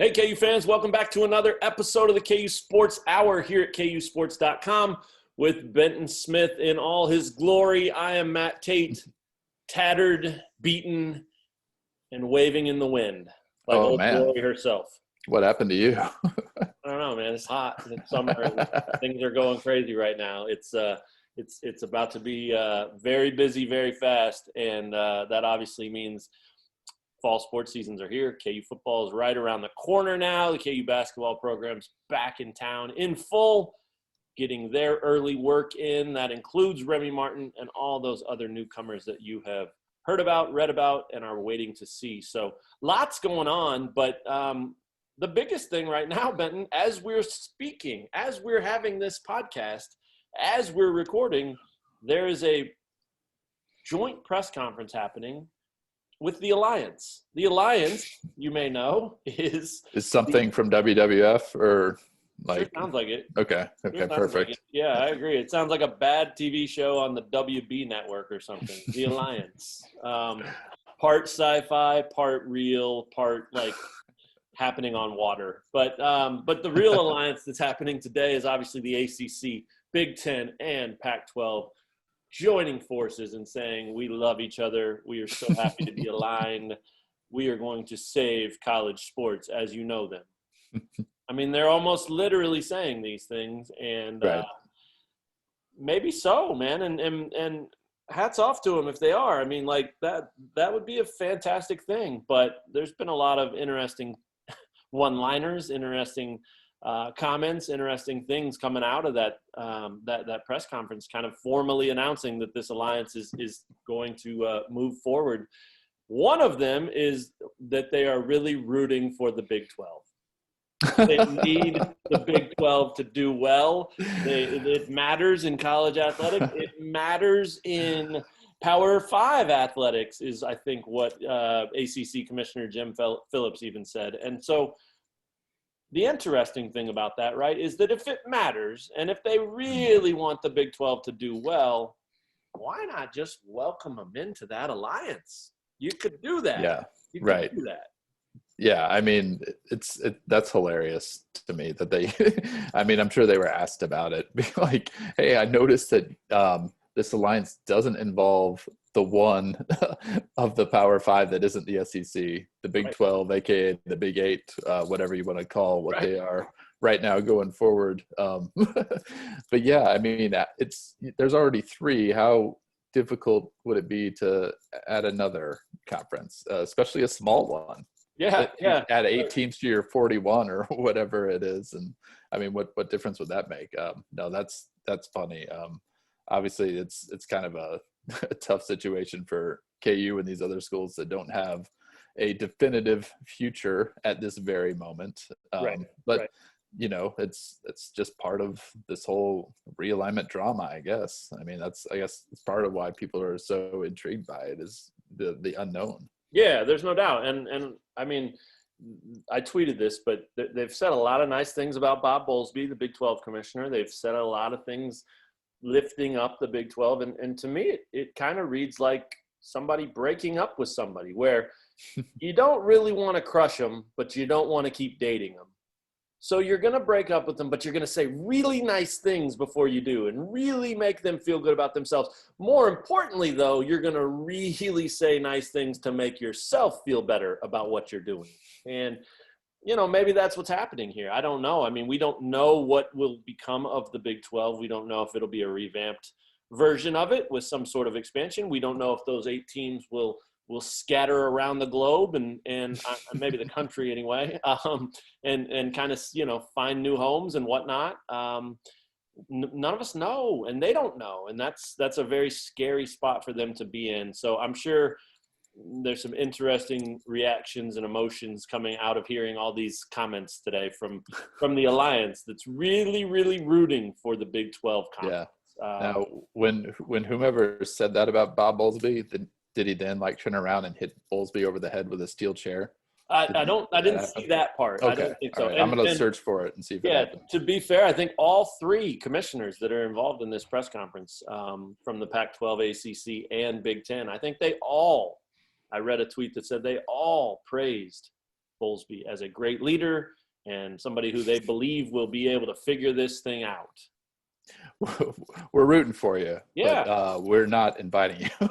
Hey, KU fans, welcome back to another episode of the KU Sports Hour here at KUSports.com with Benton Smith in all his glory. I am Matt Tate, tattered, beaten, and waving in the wind like old Glory herself. What happened to you? I don't know, man. It's hot. It's summer. And things are going crazy right now. It's about to be very busy, very fast, and that obviously means fall sports seasons are here. KU football is right around the corner now. The KU basketball program's back in town in full, getting their early work in. That includes Remy Martin and all those other newcomers that you have heard about, read about, and are waiting to see. So lots going on, but the biggest thing right now, Benton, as we're speaking, as we're having this podcast, as we're recording, there is a joint press conference happening with the Alliance. The Alliance, you may know, is something from WWF or like? Sure sounds like it. Okay, perfect. Like yeah, I agree. It sounds like a bad TV show on the WB network or something. The Alliance, part sci-fi, part real, part like happening on water. But the real alliance that's happening today is obviously the ACC, Big Ten, and Pac-12. Joining forces and saying, we love each other. We are so happy to be aligned. We are going to save college sports as you know them. I mean, they're almost literally saying these things, and right. Maybe so, man. And hats off to them if they are. I mean, like that would be a fantastic thing. But there's been a lot of interesting one-liners, interesting comments, interesting things coming out of that press conference, kind of formally announcing that this alliance is going to move forward. One of them is that they are really rooting for the Big 12. They need the Big 12 to do well. It matters in college athletics. It matters in Power 5 athletics is, I think, what ACC Commissioner Jim Phillips even said. And so the interesting thing about that, right, is that if it matters and if they really want the Big 12 to do well, why not just welcome them into that alliance? You could do that. Yeah, you could right. do that. Yeah, I mean, that's hilarious to me that they – I mean, I'm sure they were asked about it. Like, hey, I noticed that this alliance doesn't involve the one of the Power 5 that isn't the SEC, the Big Right. 12, aka the Big 8, whatever you want to call what Right. they are right now going forward. But yeah, I mean, there's already 3. How difficult would it be to add another conference, especially a small one? Yeah. Add 8 teams to your 41 or whatever it is, and I mean, what difference would that make? No, that's funny. Obviously, it's kind of a tough situation for KU and these other schools that don't have a definitive future at this very moment. But you know, it's just part of this whole realignment drama, I guess. I mean, I guess it's part of why people are so intrigued by it is the unknown. Yeah, there's no doubt. And I mean, I tweeted this, but they've said a lot of nice things about Bob Bowlesby, the Big 12 commissioner. They've said a lot of things lifting up the Big 12. And to me, it kind of reads like somebody breaking up with somebody where you don't really want to crush them, but you don't want to keep dating them. So you're going to break up with them, but you're going to say really nice things before you do and really make them feel good about themselves. More importantly, though, you're going to really say nice things to make yourself feel better about what you're doing. And, you know, maybe that's what's happening here. I don't know. I mean, we don't know what will become of the Big 12. We don't know if it'll be a revamped version of it with some sort of expansion. We don't know if those 8 teams will scatter around the globe and maybe the country anyway, and kind of, you know, find new homes and whatnot. None of us know, and they don't know. And that's a very scary spot for them to be in. So I'm sure there's some interesting reactions and emotions coming out of hearing all these comments today from the alliance that's really, really rooting for the Big 12 conference. Yeah. Now, when whomever said that about Bob Bowlesby, did he then like turn around and hit Bowlesby over the head with a steel chair? I didn't see that part. Okay. I don't think so. Right. I'm going to search for it and see if it happened. To be fair, I think all 3 commissioners that are involved in this press conference from the Pac-12, ACC, and Big Ten, I think I read a tweet that said they all praised Bowlesby as a great leader and somebody who they believe will be able to figure this thing out. We're rooting for you, Yeah. but we're not inviting you.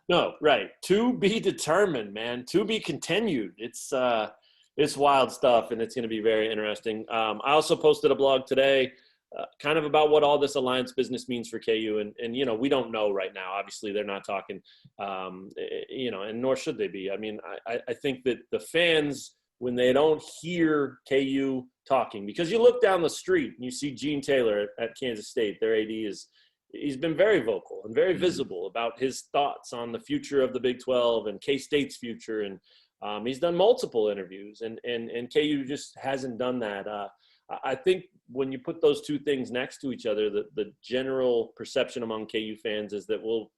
No, right. To be determined, man. To be continued. It's wild stuff, and it's going to be very interesting. I also posted a blog today, kind of about what all this alliance business means for KU, and you know, we don't know right now. Obviously, they're not talking, you know, and nor should they be. I mean, I think that the fans, when they don't hear KU talking, because you look down the street and you see Gene Taylor at Kansas State, their AD he's been very vocal and very visible about his thoughts on the future of the Big 12 and K-State's future. And he's done multiple interviews, and KU just hasn't done that. I think when you put those two things next to each other, the general perception among KU fans is that, well,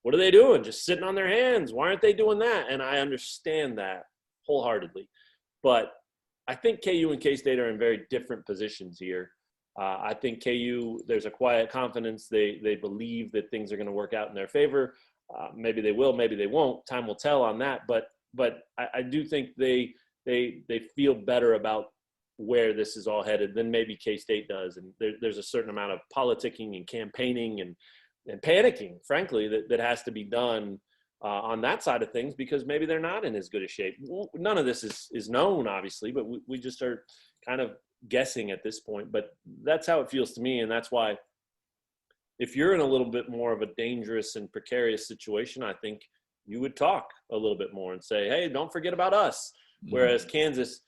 what are they doing? Just sitting on their hands. Why aren't they doing that? And I understand that wholeheartedly. But I think KU and K-State are in very different positions here. I think KU, there's a quiet confidence. They believe that things are going to work out in their favor. Maybe they will, maybe they won't. Time will tell on that. But I do think they feel better about where this is all headed than maybe K-State does. And there's a certain amount of politicking and campaigning and panicking, frankly, that has to be done on that side of things, because maybe they're not in as good a shape. None of this is known, obviously, but we just are kind of guessing at this point. But that's how it feels to me, and that's why if you're in a little bit more of a dangerous and precarious situation, I think you would talk a little bit more and say, hey, don't forget about us. Whereas Kansas,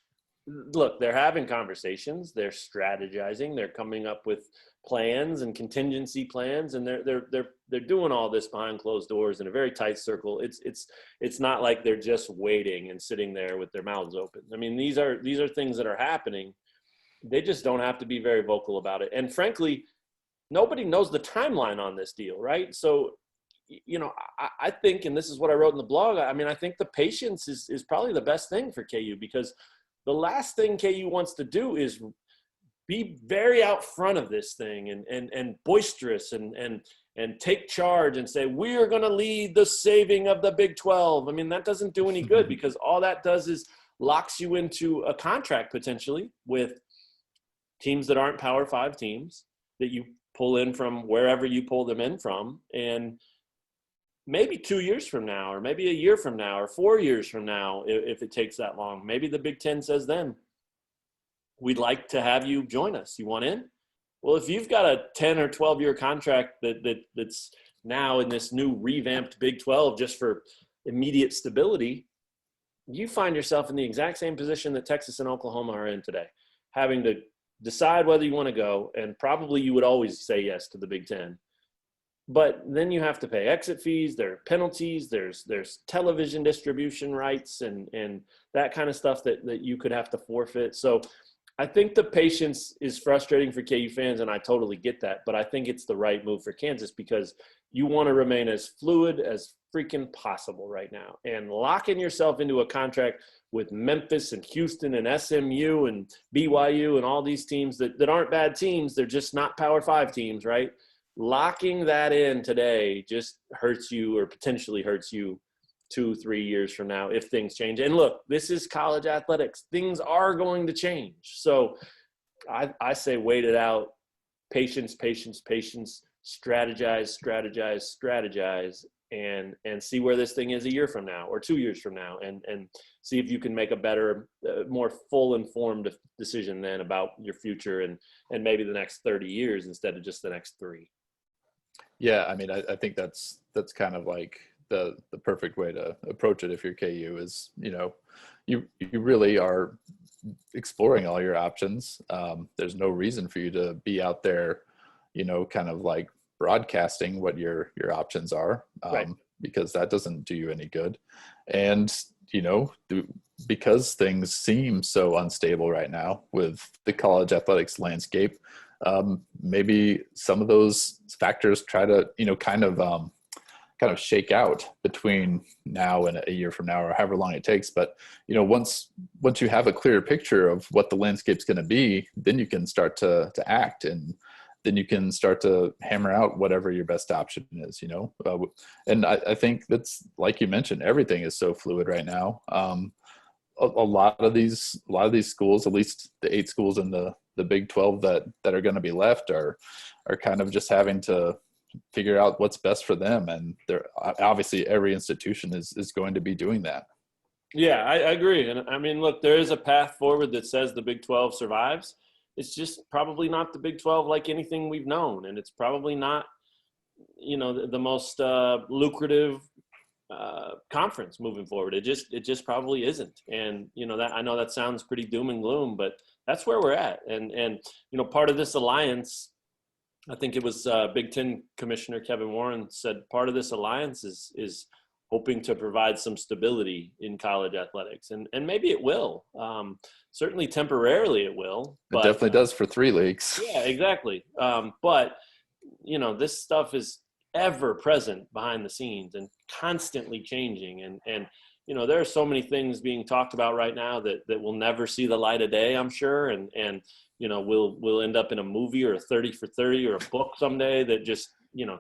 look, they're having conversations, they're strategizing, they're coming up with plans and contingency plans, and they're doing all this behind closed doors in a very tight circle. It's not like they're just waiting and sitting there with their mouths open. I mean, these are things that are happening. They just don't have to be very vocal about it. And frankly, nobody knows the timeline on this deal, right? So, you know, I think, and this is what I wrote in the blog, I mean, I think the patience is probably the best thing for KU, because the last thing KU wants to do is be very out front of this thing and boisterous and take charge and say, we are going to lead the saving of the Big 12. I mean, that doesn't do any good, because all that does is locks you into a contract potentially with teams that aren't Power 5 teams that you pull in from wherever you pull them in from. And maybe 2 years from now, or maybe a year from now, or 4 years from now, if it takes that long, maybe the Big Ten says then, we'd like to have you join us. You want in? Well, if you've got a 10 or 12-year contract that's now in this new revamped Big 12 just for immediate stability, you find yourself in the exact same position that Texas and Oklahoma are in today, having to decide whether you want to go, and probably you would always say yes to the Big Ten. But then you have to pay exit fees, there are penalties, there's television distribution rights and that kind of stuff that you could have to forfeit. So I think the patience is frustrating for KU fans, and I totally get that, but I think it's the right move for Kansas, because you want to remain as fluid as freaking possible right now. And locking yourself into a contract with Memphis and Houston and SMU and BYU and all these teams that aren't bad teams, they're just not Power 5 teams, right? Locking that in today just hurts you, or potentially hurts you 2-3 years from now if things change. And look, this is college athletics. Things are going to change. So I say wait it out. Patience, strategize, and see where this thing is a year from now or 2 years from now, and see if you can make a better, more full informed decision then about your future and maybe the next 30 years instead of just the next 3. Yeah, I mean, I think that's kind of like the perfect way to approach it if you're KU is, you know, you really are exploring all your options. There's no reason for you to be out there, you know, kind of like broadcasting what your options are, right, because that doesn't do you any good. And, you know, because things seem so unstable right now with the college athletics landscape, maybe some of those factors try to, you know, kind of shake out between now and a year from now, or however long it takes. But, you know, once you have a clearer picture of what the landscape's going to be, then you can start to act, and then you can start to hammer out whatever your best option is, you know? And I think that's, like you mentioned, everything is so fluid right now. a lot of these schools, at least the 8 schools in the Big 12 that are going to be left, are kind of just having to figure out what's best for them. And they're obviously every institution is going to be doing that. Yeah, I agree. And I mean, look, there is a path forward that says the Big 12 survives. It's just probably not the Big 12 like anything we've known. And it's probably not, the most lucrative conference moving forward. It just probably isn't. And, that I know that sounds pretty doom and gloom, but that's where we're at. And part of this alliance, I think it was Big Ten Commissioner Kevin Warren said part of this alliance is hoping to provide some stability in college athletics. And maybe it will. Certainly temporarily it will. It definitely does for 3 leagues. Yeah, exactly. But, this stuff is ever present behind the scenes and constantly changing. And there are so many things being talked about right now that will never see the light of day, I'm sure. And we'll end up in a movie or a 30 for 30 or a book someday that just,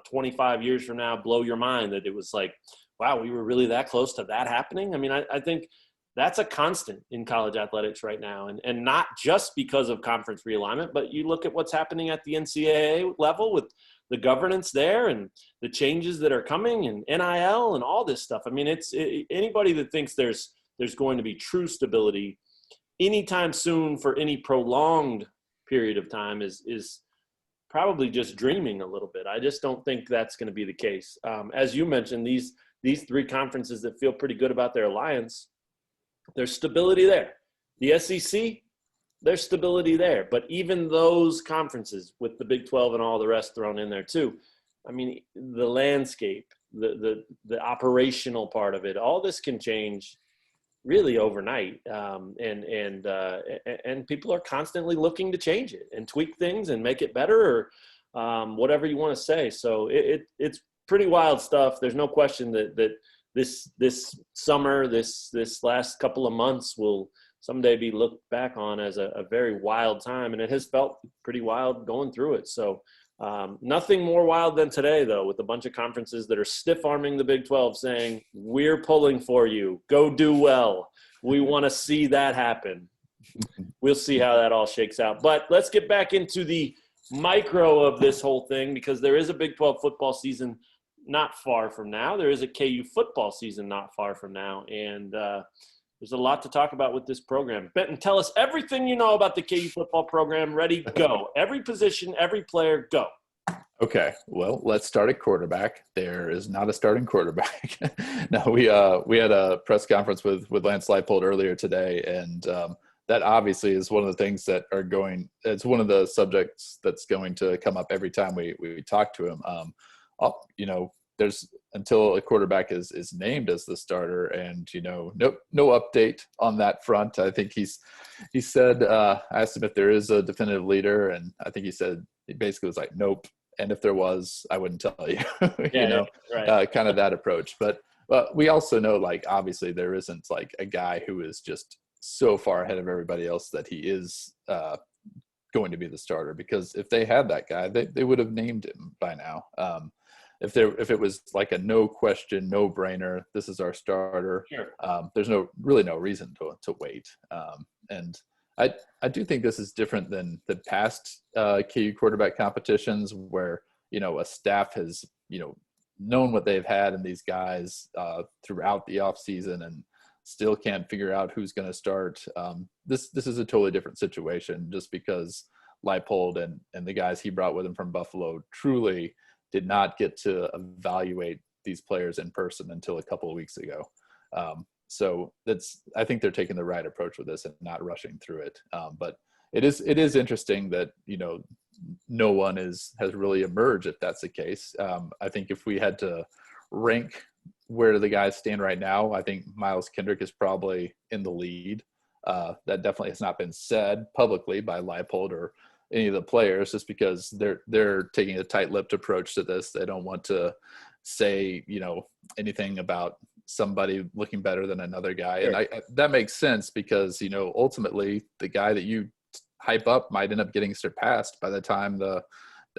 25 years from now blow your mind that it was like, wow, we were really that close to that happening. I mean, I think that's a constant in college athletics right now. And not just because of conference realignment, but you look at what's happening at the NCAA level with the governance there and the changes that are coming and NIL and all this stuff. I mean, anybody that thinks there's going to be true stability anytime soon for any prolonged period of time is probably just dreaming a little bit. I just don't think that's going to be the case. As you mentioned, these 3 conferences that feel pretty good about their alliance, there's stability there. The SEC, there's stability there. But even those conferences with the Big 12 and all the rest thrown in there too, I mean, the landscape, the operational part of it, all this can change really overnight. And people are constantly looking to change it and tweak things and make it better or whatever you want to say. So it's pretty wild stuff. There's no question that this summer, this last couple of months will someday be looked back on as a very wild time. And it has felt pretty wild going through it. So nothing more wild than today, though, with a bunch of conferences that are stiff-arming the Big 12 saying, we're pulling for you. Go do well. We want to see that happen. We'll see how that all shakes out. But let's get back into the micro of this whole thing, because there is a Big 12 football season not far from now. There is a KU football season not far from now. And there's a lot to talk about with this program. Benton, tell us everything you know about the KU football program. Ready, go. Every position, every player, go. Okay, well, let's start at quarterback. There is not a starting quarterback. No, we had a press conference with Lance Leipold earlier today, and that obviously is one of the things that are going – it's one of the subjects that's going to come up every time we talk to him. There's until a quarterback is named as the starter, and no update on that front. I think he said I asked him if there is a definitive leader, and I think he basically was like, nope. And if there was, I wouldn't tell you. Right. Kind of that approach. But we also know, like, obviously there isn't like a guy who is just so far ahead of everybody else that he is going to be the starter, because if they had that guy, they would have named him by now. If it was like a no question, no brainer, this is our starter. Sure. There's really no reason to wait. And I do think this is different than the past KU quarterback competitions where, a staff has, known what they've had in these guys throughout the off season and still can't figure out who's going to start. This is a totally different situation, just because Leipold and the guys he brought with him from Buffalo truly did not get to evaluate these players in person until a couple of weeks ago. So I think they're taking the right approach with this and not rushing through it. But it is interesting that, no one has really emerged if that's the case. I think if we had to rank where the guys stand right now, I think Miles Kendrick is probably in the lead. That definitely has not been said publicly by Leipold or any of the players, just because they're taking a tight-lipped approach to this. They don't want to say, anything about somebody looking better than another guy. Sure. And that makes sense because, ultimately the guy that you hype up might end up getting surpassed by the time the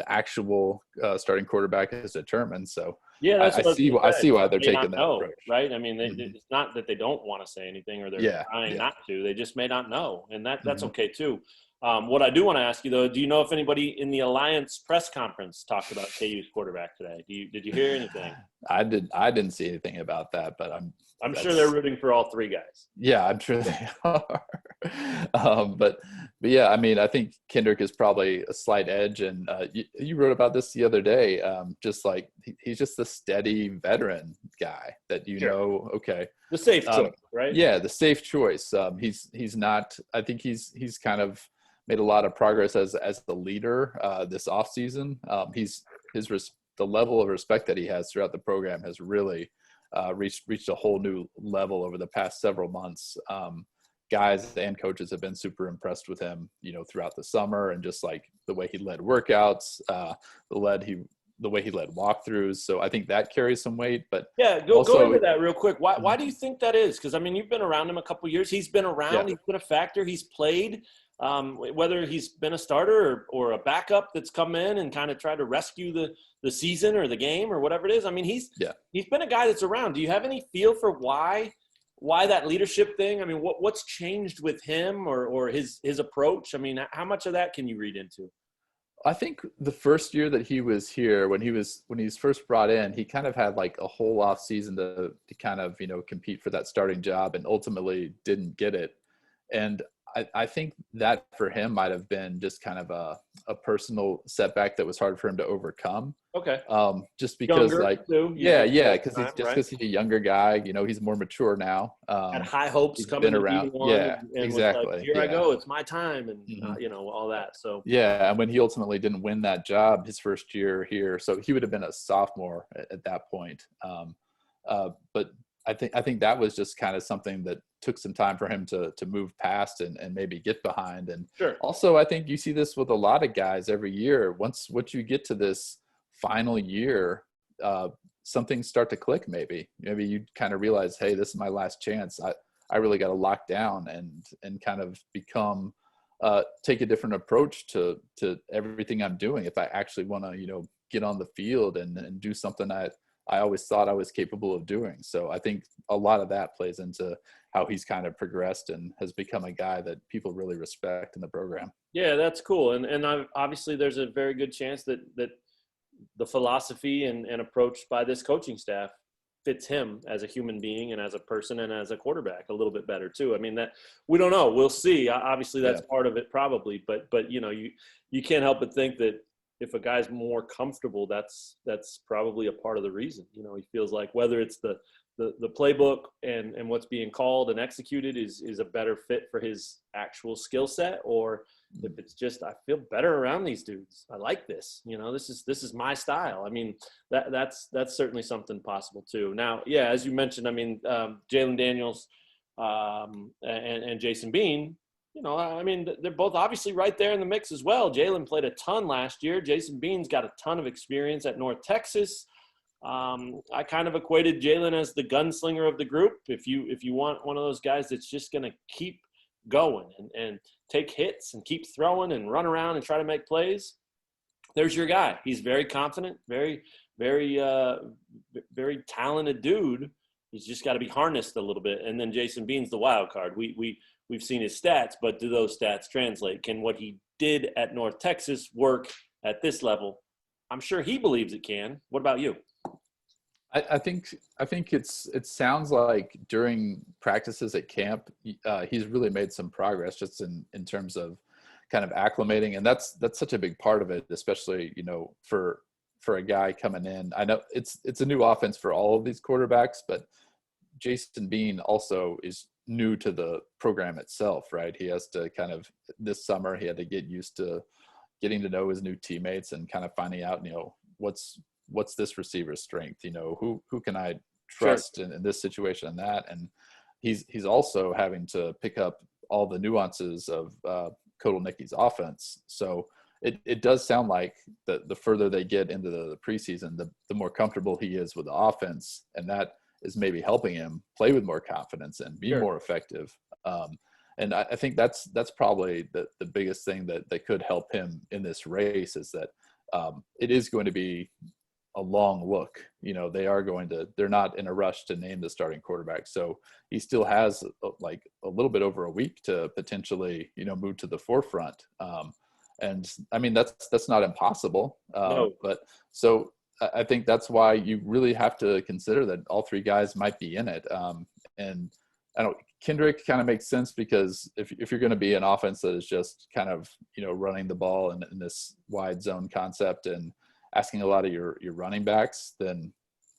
actual starting quarterback is determined. So Yeah, that's what I was going to I say. see why they're They may taking not that know, approach. right? I mean, Hmm. it's not that they don't want to say anything or they're Yeah, trying yeah. not to. They just may not know, and that's Hmm. okay too. What I do want to ask you though, do you know if anybody in the Alliance press conference talked about KU's quarterback today? Did you hear anything? I didn't see anything about that, but I'm sure they're that's rooting for all three guys. yeah, I'm sure they are. But yeah, I mean, I think Kendrick is probably a slight edge, and you wrote about this the other day. Just like he's just a steady veteran guy that Sure. okay, The safe choice, right? yeah, the safe choice. He's not. I think he's kind of made a lot of progress as the leader this offseason. The level of respect that he has throughout the program has really reached a whole new level over the past several months. Guys and coaches have been super impressed with him, throughout the summer, and just like the way he led workouts, the way he led walkthroughs. So I think that carries some weight. But Yeah, go also, into that real quick. Why do you think that is? Because I mean, you've been around him a couple years. He's been yeah, around. He's been a factor. He's played. Whether he's been a starter or a backup that's come in and kind of tried to rescue the season or the game or whatever it is. I mean, he's been a guy that's around. Do you have any feel for why that leadership thing? I mean, what's changed with him or his approach? I mean, how much of that can you read into? I think the first year that he was here, when he was first brought in, he kind of had like a whole off season to kind of compete for that starting job, and ultimately didn't get it. And I think that for him might have been just kind of a personal setback that was hard for him to overcome. Okay. Just because, Younger like, too. yeah, because Right. he's a younger guy. He's more mature now. Had high hopes He's coming been to around. D1 Yeah, and was like, exactly. here I Yeah. go, it's my time, and Hmm. all that. So Yeah, and when he ultimately didn't win that job his first year here, so he would have been a sophomore at that point. But I think that was just kind of something that took some time for him to move past and maybe get behind. And sure. also, I think you see this with a lot of guys every year. Once you get to this final year, some things start to click. Maybe you kind of realize, hey, this is my last chance. I really got to lock down and kind of become take a different approach to everything I'm doing if I actually want to get on the field and do something I always thought I was capable of doing. So I think a lot of that plays into how he's kind of progressed and has become a guy that people really respect in the program. Yeah, that's cool. And obviously there's a very good chance that the philosophy and approach by this coaching staff fits him as a human being and as a person and as a quarterback a little bit better too. I mean, that we don't know. We'll see. Obviously that's part of it probably, but you can't help but think that if a guy's more comfortable, that's probably a part of the reason. He feels like whether it's the playbook and what's being called and executed is a better fit for his actual skill set, or if it's just I feel better around these dudes. I like this. This is my style. I mean, that's certainly something possible too. Now, yeah, as you mentioned, I mean, Jalen Daniels and Jason Bean. I mean, they're both obviously right there in the mix as well. Jalen played a ton last year. Jason Bean's got a ton of experience at North Texas. I kind of equated Jalen as the gunslinger of the group. If you want one of those guys that's just going to keep going and take hits and keep throwing and run around and try to make plays, there's your guy. He's very confident, very, very, very talented dude. He's just got to be harnessed a little bit. And then Jason Bean's the wild card. We've seen his stats, but do those stats translate? Can what he did at North Texas work at this level? I'm sure he believes it can. What about you? I think it sounds like during practices at camp, he's really made some progress just in terms of kind of acclimating, and that's such a big part of it, especially for a guy coming in. I know it's a new offense for all of these quarterbacks, but Jason Bean also is new to the program itself, right? He has to kind of this summer he had to get used to getting to know his new teammates and kind of finding out what's this receiver's strength, who can I trust in this situation and that. And he's also having to pick up all the nuances of Kotelnicki's offense. So it does sound like the further they get into the preseason, the more comfortable he is with the offense, and that is maybe helping him play with more confidence and be more effective. And I think that's probably the biggest thing that could help him in this race is that it is going to be a long look. They're not in a rush to name the starting quarterback. So he still has like a little bit over a week to potentially, move to the forefront. And I mean, that's not impossible. No. But so I think that's why you really have to consider that all three guys might be in it. And I don't, Kendrick kind of makes sense because if you're going to be an offense that is just kind of, running the ball in this wide zone concept and asking a lot of your running backs, then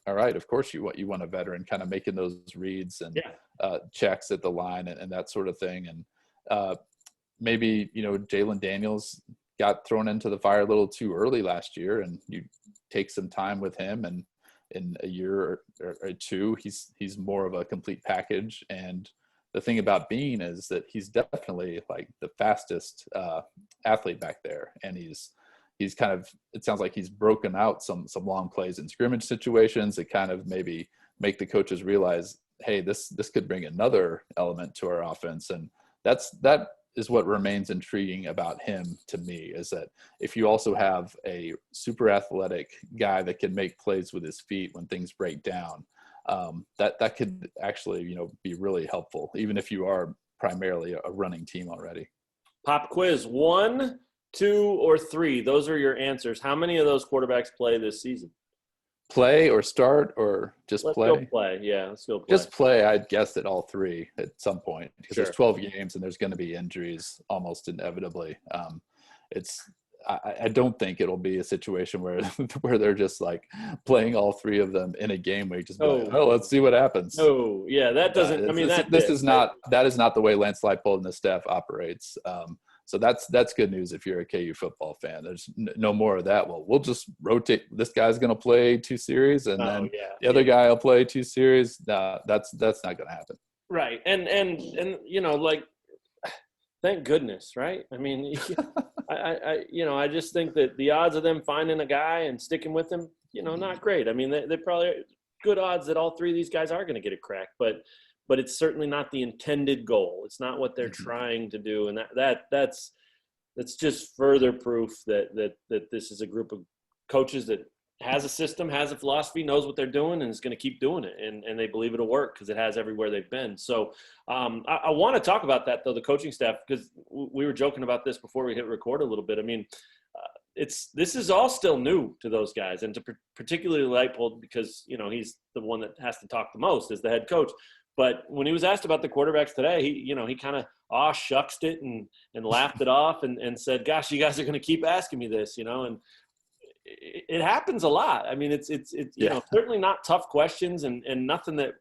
all right, of course you want a veteran kind of making those reads and checks at the line and that sort of thing. And maybe, Jalen Daniels got thrown into the fire a little too early last year, and you take some time with him, and in a year or two, he's more of a complete package. And the thing about Bean is that he's definitely like the fastest athlete back there, and he's kind of, it sounds like he's broken out some long plays in scrimmage situations that kind of maybe make the coaches realize, hey, this could bring another element to our offense. And that is what remains intriguing about him to me, is that if you also have a super athletic guy that can make plays with his feet when things break down, that could actually, be really helpful, even if you are primarily a running team already. Pop quiz, 1, 2, or 3. Those are your answers. How many of those quarterbacks play this season? Play or start or just play? Let's go play. Yeah, let's go play. Just play. I'd guess at all three at some point, because Sure. there's 12 games and there's going to be injuries almost inevitably. I don't think it'll be a situation where they're just like playing all three of them in a game week. Just let's see what happens. Oh, yeah, that doesn't. That is not the way Lance Leipold and the staff operates. So that's good news if you're a KU football fan. There's no more of that. Well, we'll just rotate. This guy's going to play 2 series, and then the other guy will play 2 series. That's not going to happen. Right, and like, thank goodness, right? I mean, I just think that the odds of them finding a guy and sticking with him, not great. I mean, they probably good odds that all three of these guys are going to get a crack, but it's certainly not the intended goal. It's not what they're trying to do. And that's just further proof that this is a group of coaches that has a system, has a philosophy, knows what they're doing, and is going to keep doing it. And they believe it'll work because it has everywhere they've been. So I want to talk about that, though, the coaching staff, because we were joking about this before we hit record a little bit. I mean, this is all still new to those guys, and to particularly Leipold, because, he's the one that has to talk the most as the head coach. But when he was asked about the quarterbacks today, he kind of shucksed it and laughed it off and said, "Gosh, you guys are going to keep asking me this," and it happens a lot. I mean, it's certainly not tough questions and nothing that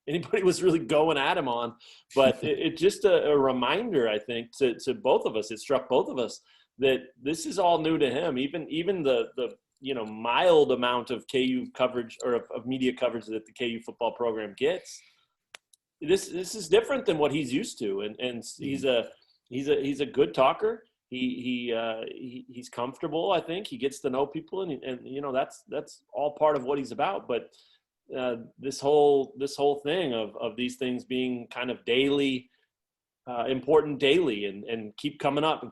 anybody was really going at him on, but it's just a reminder, I think, to both of us. It struck both of us that this is all new to him. Even the mild amount of KU coverage or of media coverage that the KU football program gets. This is different than what he's used to, and he's a good talker. He's comfortable. I think he gets to know people, and that's all part of what he's about. But this whole thing of these things being kind of daily, important daily, and keep coming up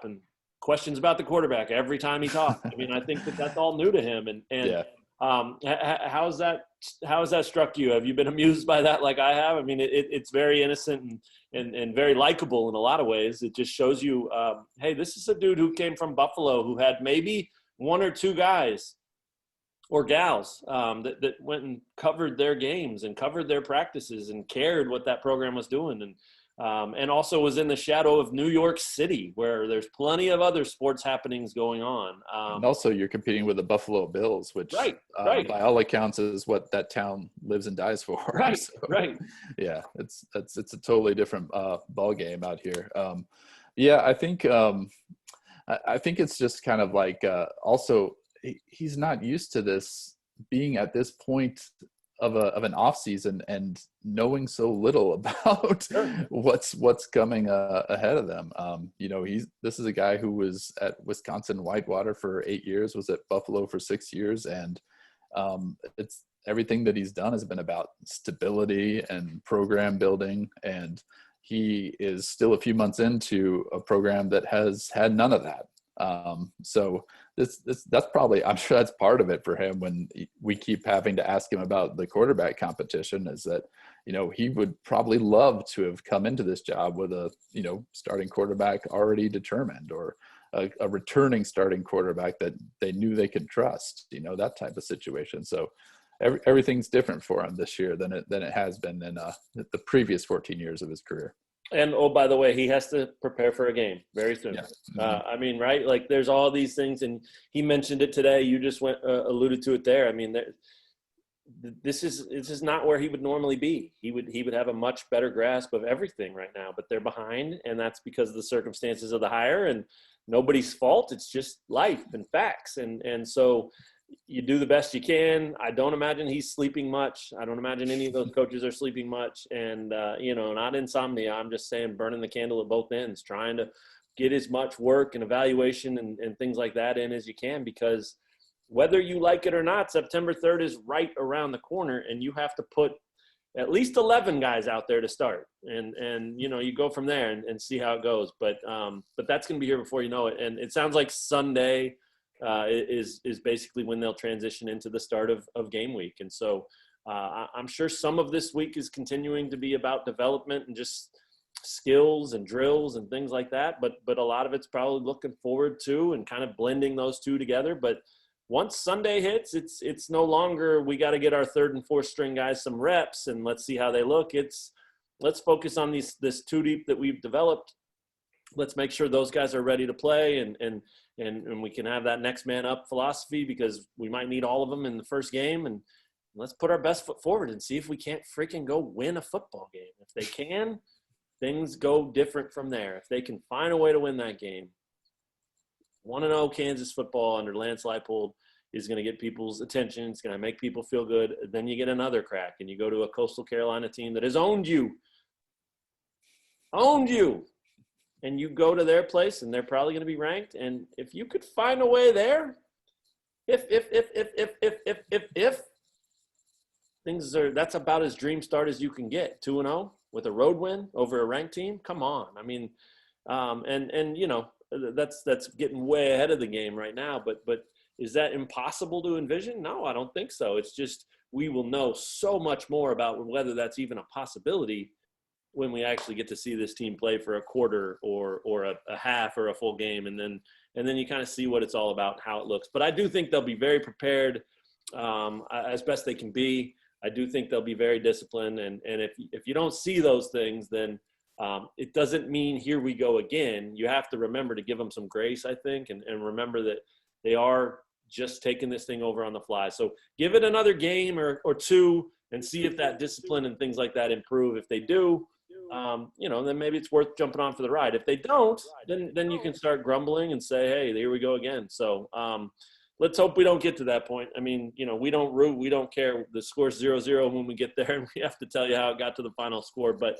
and questions about the quarterback every time he talks. I mean, I think that's all new to him, and yeah. How's that struck you? Have you been amused by that like I have? I mean, it's very innocent and very likable in a lot of ways. It just shows you, hey, this is a dude who came from Buffalo who had maybe 1 or 2 guys or gals that went and covered their games and covered their practices and cared what that program was doing. And also was in the shadow of New York City, where there's plenty of other sports happenings going on. And also you're competing with the Buffalo Bills, which right. by all accounts is what that town lives and dies for. Right, so, right. Yeah, it's a totally different ball game out here. I think it's just kind of like also he's not used to this, being at this point of an off season and knowing so little about what's coming ahead of them. This is a guy who was at Wisconsin Whitewater for 8 years, was at Buffalo for 6 years. And it's everything that he's done has been about stability and program building. And he is still a few months into a program that has had none of that. So that's probably, I'm sure that's part of it for him when we keep having to ask him about the quarterback competition, is that, he would probably love to have come into this job with a, starting quarterback already determined, or a returning starting quarterback that they knew they could trust, that type of situation. So everything's different for him this year than it has been in the previous 14 years of his career. And, oh, by the way, he has to prepare for a game very soon. Yeah. I mean, right? Like, there's all these things, and he mentioned it today. You just alluded to it there. I mean, this is not where he would normally be. He would have a much better grasp of everything right now, but they're behind, and that's because of the circumstances of the hire, and nobody's fault. It's just life and facts. And so you do the best you can. I don't imagine he's sleeping much. I don't imagine any of those coaches are sleeping much. And, not insomnia. I'm just saying burning the candle at both ends, trying to get as much work and evaluation and things like that in as you can, because whether you like it or not, September 3rd is right around the corner, and you have to put at least 11 guys out there to start. And you go from there and see how it goes. But that's going to be here before you know it. And it sounds like Sunday is basically when they'll transition into the start of game week. And so I'm sure some of this week is continuing to be about development and just skills and drills and things like that. But a lot of it's probably looking forward to and kind of blending those two together. But once Sunday hits, it's no longer we got to get our third and fourth string guys some reps and let's see how they look. It's let's focus on this two deep that we've developed. Let's make sure those guys are ready to play and we can have that next man up philosophy, because we might need all of them in the first game. And let's put our best foot forward and see if we can't freaking go win a football game. If they can, things go different from there. If they can find a way to win that game, 1-0 Kansas football under Lance Leipold is going to get people's attention. It's going to make people feel good. Then you get another crack and you go to a Coastal Carolina team that has owned you. And you go to their place and they're probably going to be ranked. And if you could find a way there, if things are, that's about as dream start as you can get. 2-0 with a road win over a ranked team. Come on. I mean, that's getting way ahead of the game right now, but is that impossible to envision? No, I don't think so. It's just, we will know so much more about whether that's even a possibility when we actually get to see this team play for a quarter or a half or a full game. And then you kind of see what it's all about, how it looks. But I do think they'll be very prepared as best they can be. I do think they'll be very disciplined. And if you don't see those things, then it doesn't mean here we go again. You have to remember to give them some grace, I think, and remember that they are just taking this thing over on the fly. So give it another game or two and see if that discipline and things like that improve. If they do, then maybe it's worth jumping on for the ride. If they don't, then you can start grumbling and say, hey, here we go again. So let's hope we don't get to that point. I mean, we don't root, we don't care. The score's 0-0 when we get there, and we have to tell you how it got to the final score. But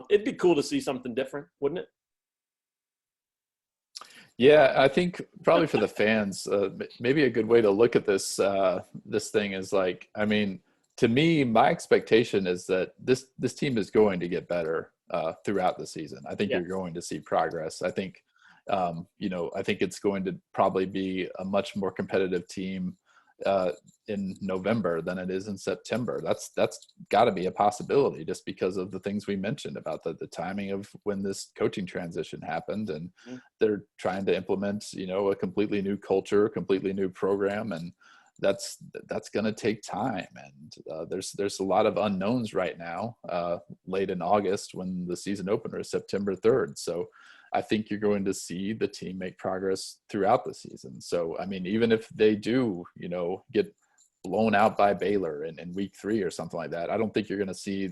it'd be cool to see something different, wouldn't it? Yeah, I think probably for the fans, maybe a good way to look at this thing is like, I mean, to me, my expectation is that this team is going to get better throughout the season. I think you're going to see progress. I think, I think it's going to probably be a much more competitive team in November than it is in September. That's got to be a possibility just because of the things we mentioned about the timing of when this coaching transition happened, and they're trying to implement, a completely new culture, completely new program, and that's going to take time. And there's a lot of unknowns right now, late in August when the season opener is September 3rd. So I think you're going to see the team make progress throughout the season. So, I mean, even if they do, get blown out by Baylor in week 3 or something like that, I don't think you're going to see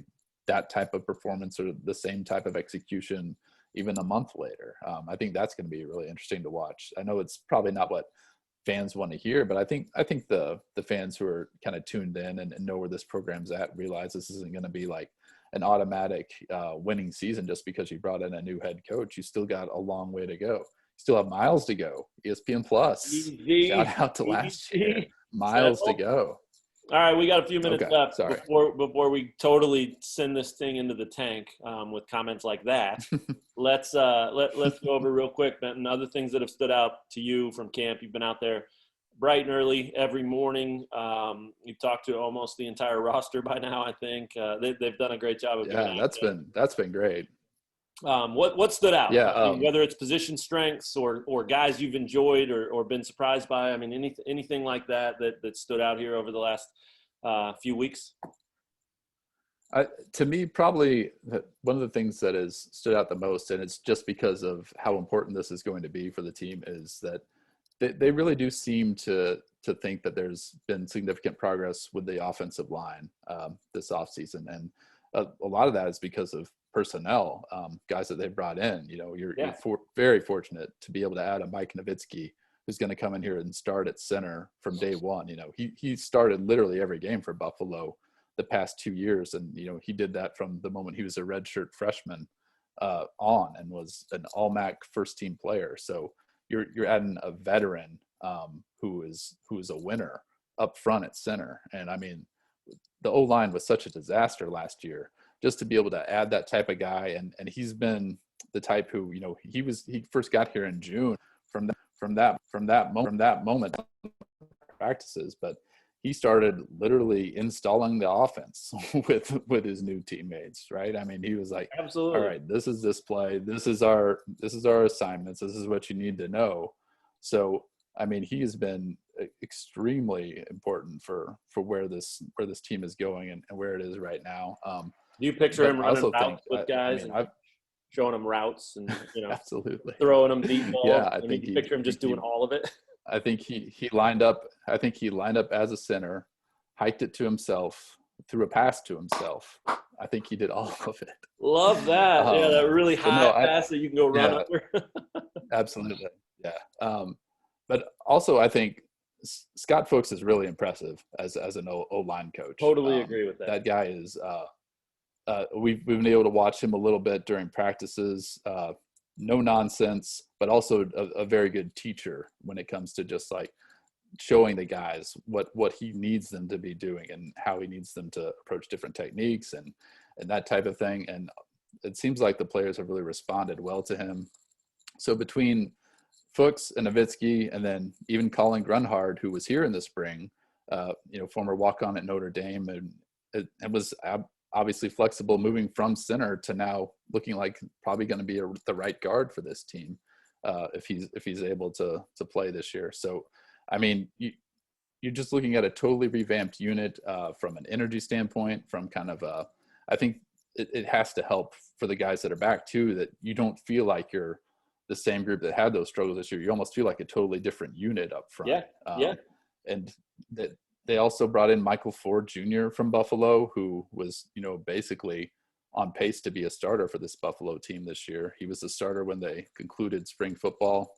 that type of performance or the same type of execution even a month later. I think that's going to be really interesting to watch. I know it's probably not what fans want to hear, but I think the fans who are kind of tuned in and know where this program's at realize this isn't going to be like an automatic winning season just because you brought in a new head coach. You still got a long way to go. You still have miles to go. ESPN Plus. Shout out to last year. Miles to go. All right, we got a few minutes Okay, left sorry. before we totally send this thing into the tank with comments like that. Let's go over real quick, Benton, other things that have stood out to you from camp. You've been out there bright and early every morning. You've talked to almost the entire roster by now, I think. They've done a great job of being Yeah, out that's been great. there. What stood out? Yeah, I mean, whether it's position strengths or guys you've enjoyed or been surprised by. I mean, anything like that stood out here over the last few weeks. To me, probably one of the things that has stood out the most, and it's just because of how important this is going to be for the team, is that they really do seem to think that there's been significant progress with the offensive line this offseason. And a lot of that is because of personnel, guys that they've brought in. You know, you're very fortunate to be able to add a Mike Nowitzki, who's going to come in here and start at center from day one. You know, he started literally every game for Buffalo the past 2 years. And, you know, he did that from the moment he was a redshirt freshman on, and was an all-MAC first-team player. So you're adding a veteran who is a winner up front at center. And I mean, the O-line was such a disaster last year. Just to be able to add that type of guy, and he's been the type who, you know, he first got here in June from that moment practices, but he started literally installing the offense with his new teammates, right? I mean, he was like, Absolutely. all right, this is this play, this is our assignments, this is what you need to know. So I mean, he has been extremely important for where this team is going and where it is right now. Do you picture him running routes with guys and and showing them routes and, you know, absolutely throwing them deep balls? Yeah, I mean, you picture him just doing all of it. I think he lined up. I think he lined up as a center, hiked it to himself, threw a pass to himself. I think he did all of it. Love that. Yeah, that really high pass that you can go run under. Absolutely. Yeah. But also, I think Scott Fuchs is really impressive as an O-line coach. Totally agree with that. That guy is. We've been able to watch him a little bit during practices. No nonsense, but also a very good teacher when it comes to just like showing the guys what he needs them to be doing and how he needs them to approach different techniques and that type of thing. And it seems like the players have really responded well to him. So between Fuchs and Nowitzki, and then even Colin Grunhard, who was here in the spring, you know, former walk-on at Notre Dame, and it was obviously flexible, moving from center to now looking like probably going to be the right guard for this team if he's able to play this year. So, I mean, you're just looking at a totally revamped unit from an energy standpoint, from kind of I think it has to help for the guys that are back too, that you don't feel like you're the same group that had those struggles this year. You almost feel like a totally different unit up front. And that they also brought in Michael Ford Jr. from Buffalo, who was, you know, basically on pace to be a starter for this Buffalo team this year. He was the starter when they concluded spring football.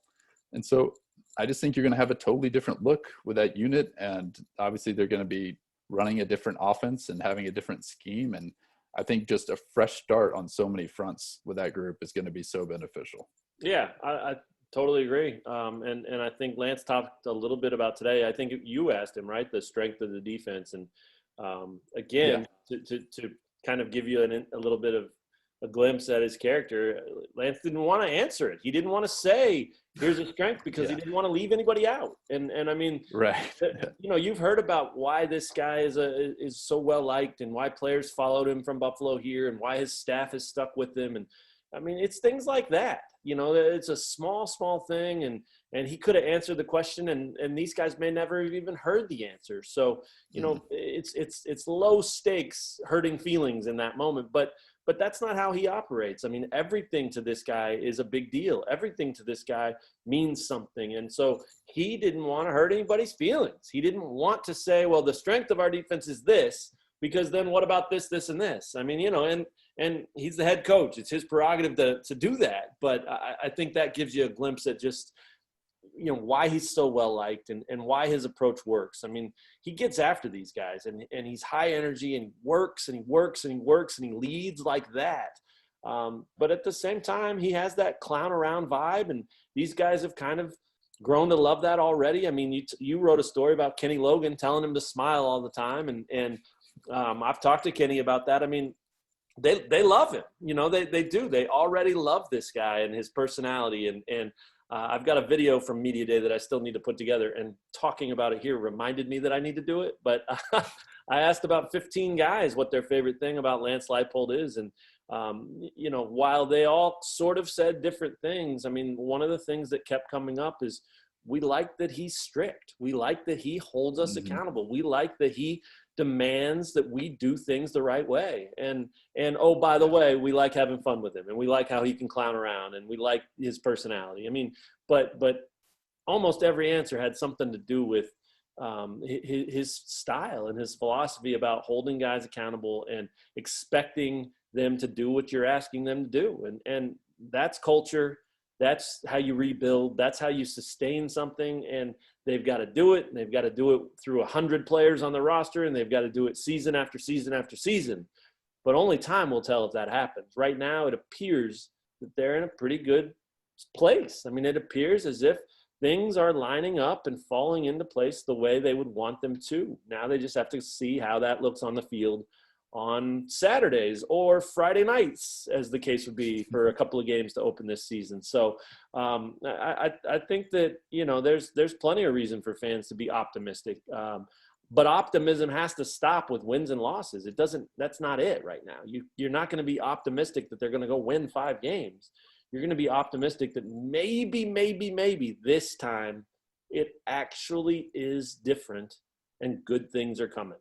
And so I just think you're going to have a totally different look with that unit. And obviously they're going to be running a different offense and having a different scheme. And I think just a fresh start on so many fronts with that group is going to be so beneficial. Yeah, I totally agree. And I think Lance talked a little bit about today. I think you asked him, right, the strength of the defense. And again, to kind of give you a little bit of a glimpse at his character, Lance didn't want to answer it. He didn't want to say, here's a strength, because he didn't want to leave anybody out. And I mean, right. You know, you've heard about why this guy is so well liked and why players followed him from Buffalo here and why his staff is stuck with him. And I mean, it's things like that. You know, it's a small thing, and he could have answered the question, and these guys may never have even heard the answer. So, you know, it's low stakes hurting feelings in that moment, but that's not how he operates. I mean, everything to this guy is a big deal. Everything to this guy means something. And so he didn't want to hurt anybody's feelings. He didn't want to say, well, the strength of our defense is this, because then what about this, this, and this? I mean, you know, and he's the head coach. It's his prerogative to do that. But I think that gives you a glimpse at just, you know, why he's so well liked and why his approach works. I mean, he gets after these guys and he's high energy and he works and he works and he works and he leads like that. But at the same time, he has that clown around vibe, and these guys have kind of grown to love that already. I mean, you wrote a story about Kenny Logan telling him to smile all the time. And I've talked to Kenny about that. I mean, they love him. You know, they do. They already love this guy and his personality. And I've got a video from Media Day that I still need to put together, and talking about it here reminded me that I need to do it. But I asked about 15 guys what their favorite thing about Lance Leipold is. And, you know, while they all sort of said different things, I mean, one of the things that kept coming up is we like that he's strict. We like that he holds us accountable. We like that he demands that we do things the right way. And oh, by the way, we like having fun with him, and we like how he can clown around, and we like his personality. I mean, but almost every answer had something to do with his style and his philosophy about holding guys accountable and expecting them to do what you're asking them to do. And that's culture. That's how you rebuild. That's how you sustain something. And they've got to do it. And they've got to do it through 100 players on the roster, and they've got to do it season after season after season. But only time will tell if that happens. Right now, it appears that they're in a pretty good place. I mean, it appears as if things are lining up and falling into place the way they would want them to. Now they just have to see how that looks on the field on Saturdays or Friday nights, as the case would be, for a couple of games to open this season. So I think that, you know, there's plenty of reason for fans to be optimistic. But optimism has to stop with wins and losses. That's not it right now. You're not going to be optimistic that they're going to go win 5 games. You're going to be optimistic that maybe this time it actually is different and good things are coming.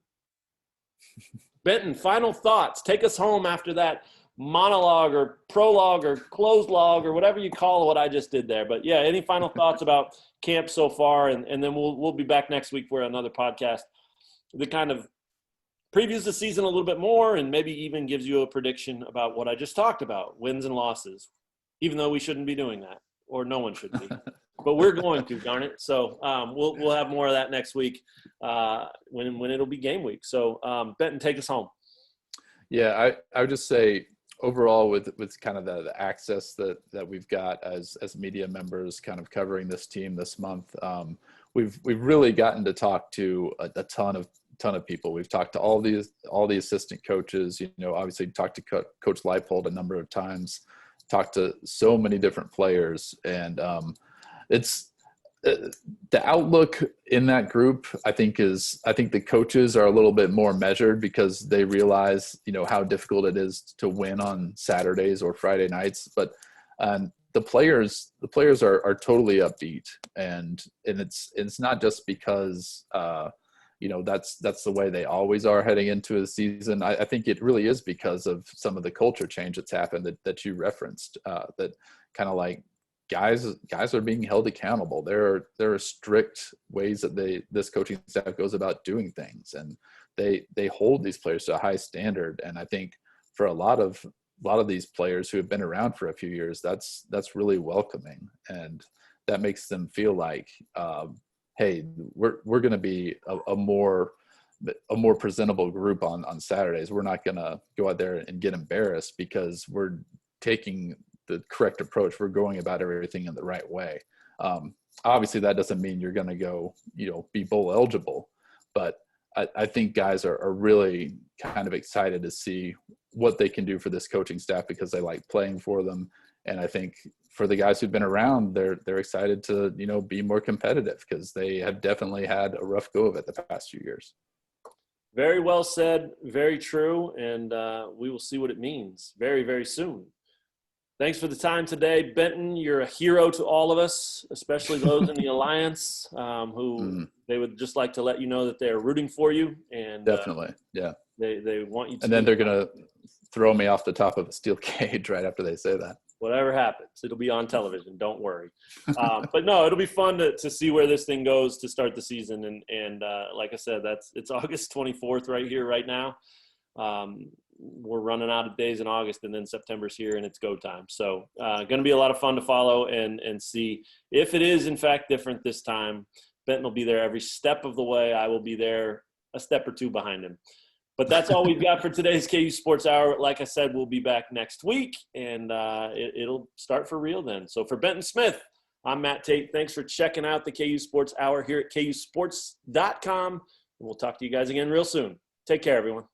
Benton, final thoughts. Take us home after that monologue or prologue or closed log or whatever you call what I just did there. But, yeah, any final thoughts about camp so far? And then we'll be back next week for another podcast that kind of previews the season a little bit more and maybe even gives you a prediction about what I just talked about, wins and losses, even though we shouldn't be doing that, or no one should be. But we're going to, darn it. So we'll have more of that next week when it'll be game week. So Benton, take us home. Yeah, I would just say overall with kind of the access that we've got as media members kind of covering this team this month, we've really gotten to talk to a ton of people. We've talked to all the assistant coaches. You know, obviously talked to Coach Leipold a number of times. Talked to so many different players, and it's the outlook in that group. I think the coaches are a little bit more measured because they realize, you know, how difficult it is to win on Saturdays or Friday nights. But the players are totally upbeat, and it's not just because you know, that's the way they always are heading into a season. I think it really is because of some of the culture change that's happened that you referenced, that kind of like guys are being held accountable. There are strict ways that this coaching staff goes about doing things, and they hold these players to a high standard. And I think for a lot of these players who have been around for a few years, that's really welcoming, and that makes them feel like, hey, we're going to be a more presentable group on Saturdays. We're not going to go out there and get embarrassed because we're taking the correct approach. We're going about everything in the right way. Obviously, that doesn't mean you're going to go, you know, be bowl eligible, but I think guys are really kind of excited to see what they can do for this coaching staff because they like playing for them. And I think for the guys who've been around, they're excited to, you know, be more competitive because they have definitely had a rough go of it the past few years. Very well said. Very true. And we will see what it means very, very soon. Thanks for the time today, Benton. You're a hero to all of us, especially those in the Alliance who they would just like to let you know that they're rooting for you. And definitely, yeah. They want you to. And then they're going to throw me off the top of a steel cage right after they say that. Whatever happens, it'll be on television. Don't worry. But no, it'll be fun to see where this thing goes to start the season. And like I said, it's August 24th right here, right now. We're running out of days in August, and then September's here, and it's go time. So going to be a lot of fun to follow and see if it is, in fact, different this time. Benton will be there every step of the way. I will be there a step or two behind him. But that's all we've got for today's KU Sports Hour. Like I said, we'll be back next week, and it'll start for real then. So for Benton Smith, I'm Matt Tate. Thanks for checking out the KU Sports Hour here at kusports.com. And we'll talk to you guys again real soon. Take care, everyone.